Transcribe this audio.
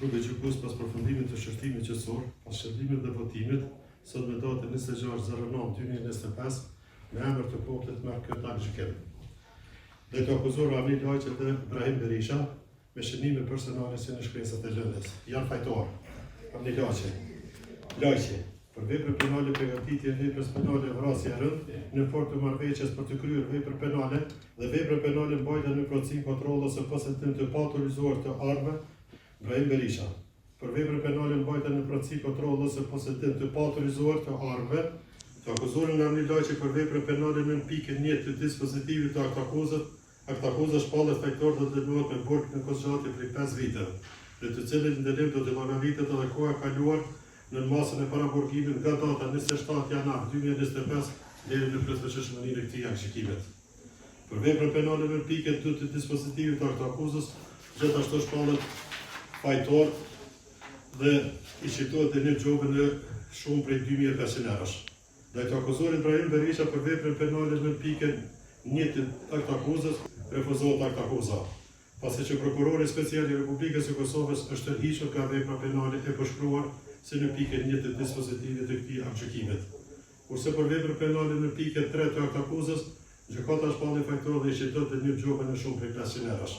Grupi gjykues pas përfundimit të shërtimit qëtësor, pas shërbimit dhe votimit, sot me datën 26/09/2025, me emër të popullit merr këtë akt gjykimi. Dhe të akuzuar Amir Laqi dhe Brahim Berisha me shënime personale si në shkresat e lëndës. Janë fajtor. Amir Laqi, për vepër penale përgatitje veprës penale vrasje e rënd, në formë të marrëveshjes për të kryer vepër penale dhe vepër penale mbajtje në procedurë kontroll ose posedim të paautorizuar të armë, Brahim Berisha, për vepër penale mbajtje në procedurë kontroll ose posedim të paautorizuar të armë, të akuzuarin Amir Laqi për vepër penale në pikën 1 të dispozitivit të aktakuza shpallet fajtor dhe dënohet me burg në kozgjatje prej 5 viteve, dhe të cilët nderim do të llogaritet edhe koha e kaluar në masën e paraburgimit nga data 27 janar 2025 deri në plotësishmërinë e këtij aktgjykimit. Për veprën penale në pikën 2 të dispozitivit të aktakuzës, gjithashtu shpallet fajtor dhe i shqiptohet në gjobën e shumë prej 2500 eurash. Dhe të akuzuarin Brahim Berisha për veprën penale në pikën 1 të aktakuzës, refuzohet aktakuza, pasi që prokurori special i Republikës së Kosovës është tërhiqur nga vepra penale e përshkruar si në pikën 1 të dispozitivit të këtij aktgjykimit. Kurse për veprën penale në pikën 3 të aktakuzës, gjykata shpalli fajtor dhe i shqiptohet në gjobën e shumë prej 500 eurash.